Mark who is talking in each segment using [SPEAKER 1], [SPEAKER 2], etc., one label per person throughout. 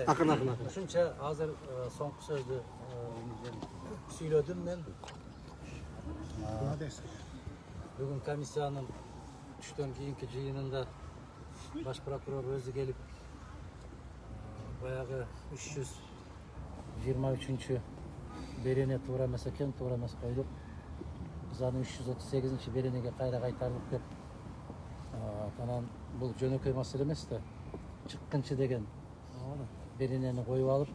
[SPEAKER 1] Akın.
[SPEAKER 2] Ушунча азыр соңку сөздү сүйлөдүм мен. Бүгүн комиссиянын түштөн кийинки жыйынында баш прокурор өзү келип баягы 323 берене туура эмес экен, туура эмес коюлуп, биз аны 338 беренеге кайра кайтарылып деп, анан бул жөнөкөй маселе эмес да, чыккынчы деген беренени коюп алып,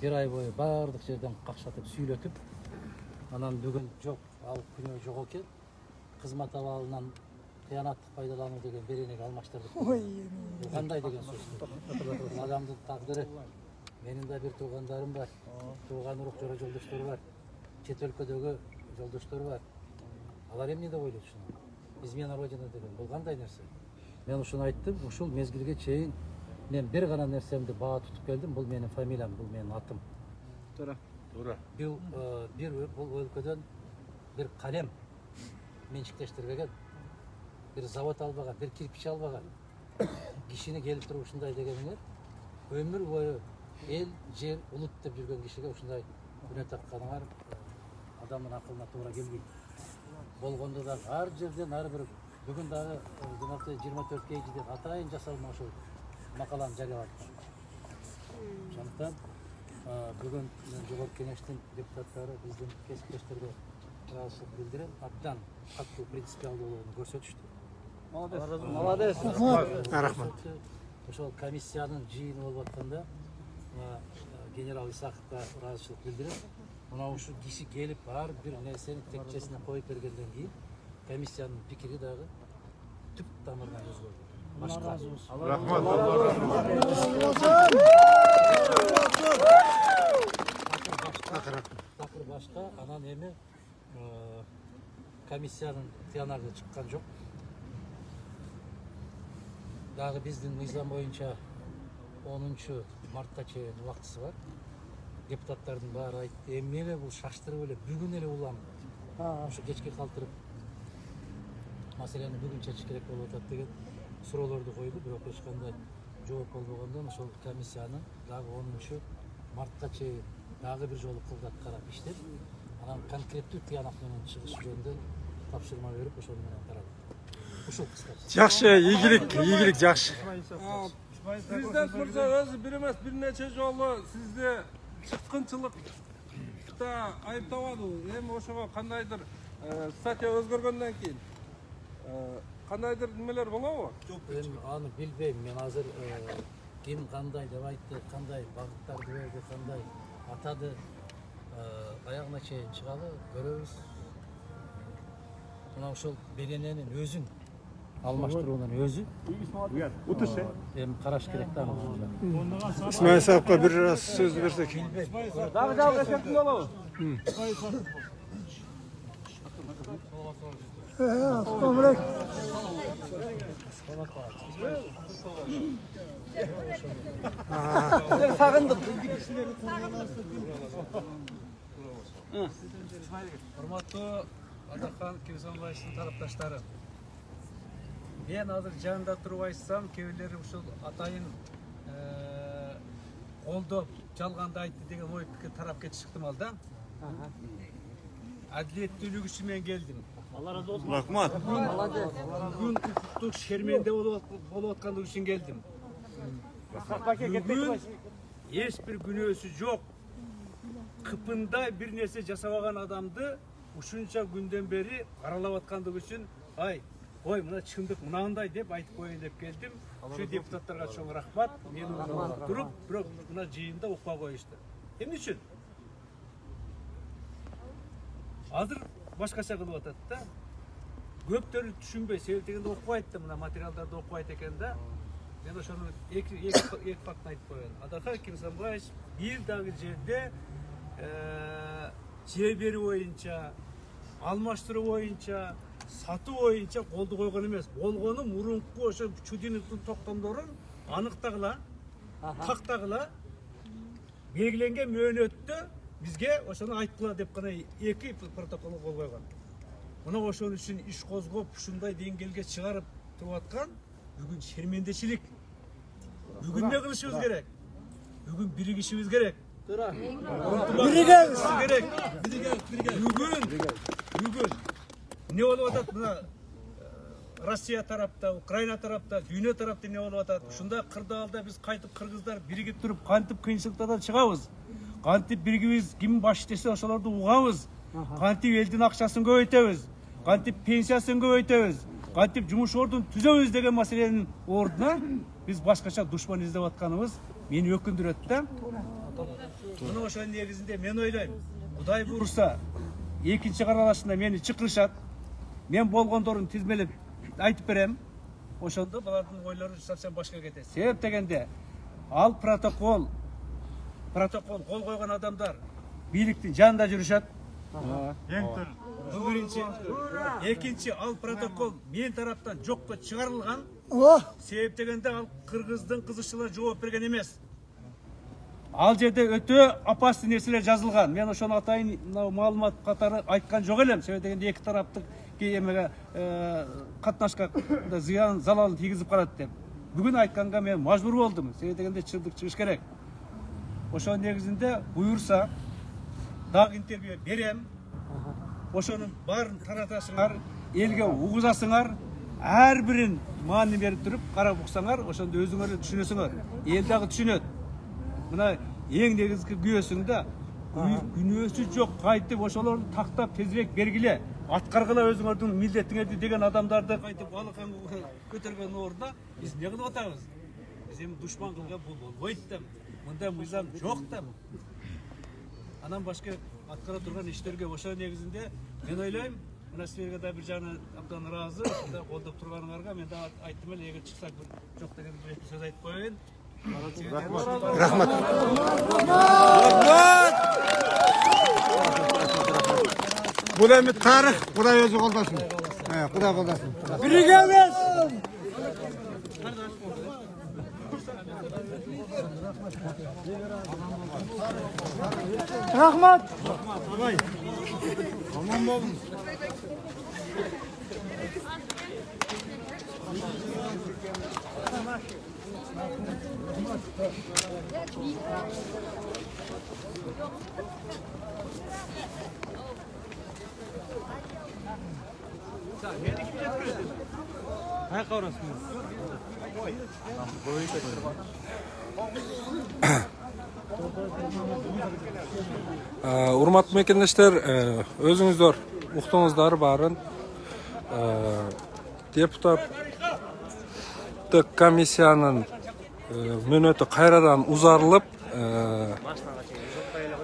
[SPEAKER 2] бир ай бою баардык жерден какшатып сүйлөтүп, анан бүгүн жок, ал күнөө жок экен, кызмат абалынан кыянаттык пайдалануу деген беренеге алмаштырдык. Кандай деген сөз? Адамдын тагдыры. Менин да бир туугандарым бар, тууган урук жора жолдоштор бар, чет өлкөдөгү жолдоштор бар. Алар эмне деп ойлойт ушуну? Измена Родина деген бул кандай нерсе? Мен ушуну айттым, ушул мезгилге чейин мен бир гана нерсемди баа тутуп келдим, бул менин фамилиям, бул менин атым.
[SPEAKER 1] Туура.
[SPEAKER 2] Бул өлкөдөн бир калем менчиктештирбеген, бир завод албаган, бир кирпич албаган кишини келип туруп ушундай дегениңер өмүр бою эл, жер, улут деп жүргөн кишиге ушундай күнөө такканыңар адамдын акылына туура келбейт. Болгондо да ар жерден ар бир бүгүн дагы 24 кейжиден атайын жасалма ошол макаланы жарыялаттым. Ошондуктан бүгүн жогорку кеңештин депутаттары биздин кесиптештерге ыраазычылык билдирем, абдан катуу принципиалдуу болгонун көрсөтүштү.
[SPEAKER 1] Молодец. Рахмат.
[SPEAKER 2] Ошол комиссиянын жыйыны болуп атканда генерал Исаковго ыраазычылык билдирем. Мына ушул киши келип ар бир нерсени текчесине коюп бергенден кийин комиссиянын пикири дагы түп тамырынан өзгөрдү.
[SPEAKER 1] Рахмат.
[SPEAKER 2] Такыр башка, анан эми комиссиянын тыянагы чыккан жок. Дагы биздин мыйзам боюнча 10 мартка чейин убактысы бар. Депутаттардын баары айтты, эмнеге бул шаштырып эле бүгүн эле улам. Ушу кечке калтырып маселени бүгүн чечиш керек болуп атат деген суроолорду койду, бирок эч кандай жооп болбогондон ошол комиссияны дагы 10 мартка чейин дагы бир жолу кылдат карап иштеп, анан конкреттүү тыянак менен чыгыш жөнүндө тапшырма берип, ошол менен карадык. Ушул кыскача.
[SPEAKER 1] Жакшы, ийгилик жакшы.
[SPEAKER 3] Президент мырза өзү бир эмес бир нече жолу сизди чыккынчылыкта айыптабады. Эми ошого кандайдыр статья өзгөргөндөн кийин кандайдыр немелер болобу?
[SPEAKER 2] Эми аны билбейм. Мен азыр ким кандай деп айтты, кандай багыттарды берди, кандай атады, аягына чейин чыгалы көрөбүз. Мына ошол берененин өзүн алмаштыруунун өзү эми караш керек да аны.
[SPEAKER 1] Исмаил Сапка бир раз сөз берсек.
[SPEAKER 3] Дагы жалгыз эсептин болобу?
[SPEAKER 2] Сагындык.
[SPEAKER 4] Урматтуу Атакан Кирсанбаевдин тарапташтары. Мен азыр жанында туруп айтсам, кээ ушул атайын колдоп жалганды айтты деген ой пикир тарап кетип чыктым ал да. Адилеттүүлүк үчүн мен келдим.
[SPEAKER 1] Рахмат.
[SPEAKER 4] Бүгүн укуктук шерменде болуп аткандыгы үчүн келдим. Бүгүн эч бир күнөөсү жок. Кыпындай бир нерсе жасабаган адамды ушунча күндөн бери каралап аткандыгы үчүн ой, мына чындык мынандай деп айтып коеюн деп келдим. Ушу депутаттарга чоң рахмат. Мен туруп, бирок мына жыйында укпай коюшту. Эмне үчүн? Азыр башкача кылып атат да. Көптөрү түшүнбөй, себеп дегенде окубайт да, мына материалдарды окубайт экен да. Мен ошону эки фактты айтып коеюн. Атакан Кирсанбаев бир дагы жерде жер берүү боюнча, алмаштыруу боюнча, сатуу боюнча колду койгон эмес. Болгону мурунку ошо Чудиновдун токтомдорун аныктагыла, тактагыла, белгиленген мөөнөттө бизге ошону айткыла деп гана эки протокол кол койгон. Мына ошон үчүн иш козгоп, ушундай деңгээлге чыгарып туруп аткан бүгүн шермендечилик. Бүгүн эмне кылышыбыз керек? Бүгін бірігішіміз керек.
[SPEAKER 3] Birigemiz.
[SPEAKER 4] Керек. Бүгін не болып атады мына Россия тарапта, Украина тарапта, дүйнө тарапта не болып атады. Шында қырдаалда біз қайтып қырғыздар бірігіп тұрып, қантып қиыншылықтардан шығабыз. Қантып бірігіміз кім баш десе ошолорду угабыз. Қантып елдің ақшасын көбейтебіз. Қантып пенсиясын көбейтебіз. Қантып жұмыс орнын түзөбүз деген маселенин ордуна біз башкача душман издеп атканыбыз мени өкүндүрөт да. Мына ошол негизинде мен ойлойм, Кудай буйруса, экинчи каралашында мени чакырышат. Мен болгондорун тизмелеп айтып берем. Ошондо булардын ойлору совсем башка кетет. Себеп дегенде ал протокол кол койгон адамдар бийликтин жанында жүрүшөт. Биринчи, экинчи ал протокол мен тараптан жокко чыгарылган. Себеп дегенде ал кыргыздын кызыкчылары жооп берген эмес. Ал жерде өтө опасный нерселер жазылган. Мен ошону атайын маалымат катары айткан жок элем. Себеп дегенде эки тараптык эмеге катнашка зыян залалын тийгизип калат деп. Бүгүн айтканга мен мажбур болдум. Себеп дегенде чындык чыгыш керек. Ошол негизинде буйурса дагы интервью берем. Ошонун баарын таратасыңар, элге угузасыңар, ар бирин маани берип туруп карап уксаңар, ошондо өзүңөр түшүнөсүңөр. Эл дагы түшүнөт. Мына эң негизги күнөөсүңдө күнөөсү жок кайтып ошолорду тактап тезирээк бергиле. Аткаргыла өзүңөрдүн милдетиңерди деген адамдарды кайтып алакан көтөргөн ордуна биз эмне кылып атабыз? Биз эми душман кылган бул болбойт деп. Мындай мыйзам жок деп. Анан башка аткара турган иштерге ошол негизинде мен ойлойм, мына силерге да бир жагынан абдан ыраазы, ушундай колдоп турганыңарга мен да айттым эле, эгер чыксак бир жок деген бир сөз айтып коеюн.
[SPEAKER 1] Рахмат. Бұл эми тарих, Кудай өзү колдосун. Кудай колдосун.
[SPEAKER 3] Birigemiz. Rahmat.
[SPEAKER 1] Aman bolun.
[SPEAKER 3] Урматтуу мекендештер, өзүңүздөр уктуңуздар баарын депутаттык комиссиянын мөөнөтү кайрадан узарылып,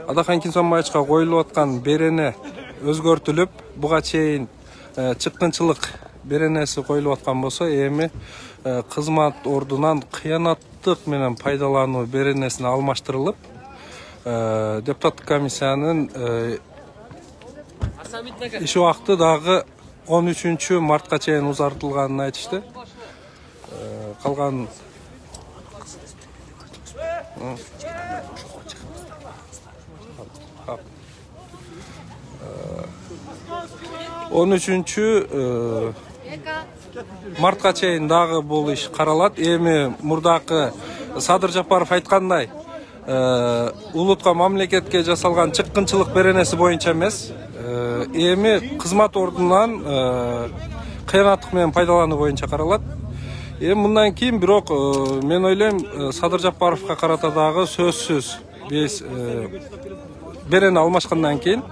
[SPEAKER 3] Адахан Кинсонбаевичка коюлуп аткан берене өзгөртүлүп, буга чейин чыккынчылык беренеси коюлуп аткан болсо, эми кызмат ордунан кыянаттык менен пайдалануу беренесине алмаштырылып, депутаттык комиссиянын иш убакыты дагы 13 мартка чейин узартылганын айтышты. Калган 13 мартка чейин дагы бул иш каралат. Эми мурдакы Садыр Жапаров айткандай, улутка мамлекетке жасалган чыккынчылык беренеси боюнча эмес, эми кызмат ордунан кыянаттык менен пайдалануу боюнча каралат. Эми мындан кийин бирок мен ойлойм, Садыр Жапаровго карата дагы сөзсүз биз берене алмашкандан кийин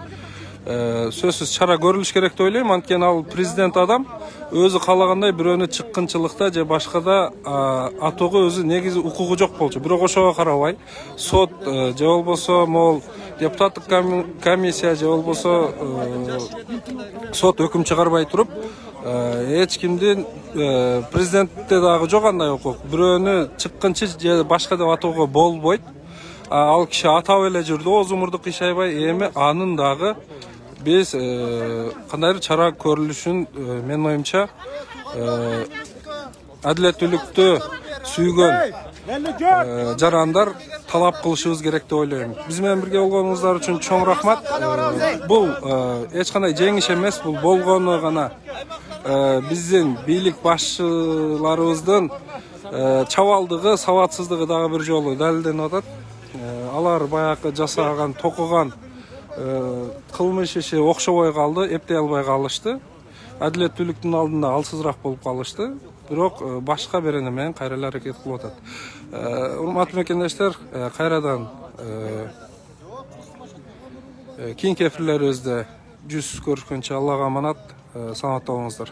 [SPEAKER 3] сөзсүз чара көрүлүш керек деп ойлойм. Анткени ал президент адам өзү каалагандай бирөөнү чыккынчылыкта же башкада атууга өзү негизи укугу жок болчу. Бирок ошого карабай сот же болбосо могул депутаттык комиссия же болбосо сот өкүм чыгарбай туруп, эч кимдин президентте дагы жок андай укук. Бирөөнү чыккынчы же башка деп атууга болбойт. Ал киши атап эле жүрдү, озумурдук иш аябай. Эми анын дагы биз кандайдыр чара көрүлүшүн менин оюмча адилеттүүлүктү сүйгөн жарандар талап кылышыбыз керек деп ойлойм. Биз менен бирге болгонуңуздар үчүн чоң рахмат. Бул эч кандай жеңиш эмес, бул болгону гана биздин бийлик башчыларыбыздын чабалдыгы, сабатсыздыгы дагы бир жолу далилденип атат. алар баягы жасаган, токуган кылмыш иши окшобой калды, эптей албай калышты. Адилеттүүлүктүн алдында алсызыраак болуп калышты. Бирок башка берене менен кайра эле аракет кылып атат. Урматтуу мекендештер, кайрадан кийинки эфирлерибизде жүз көрүшкөнчө Аллага аманат, саламатта болуңуздар.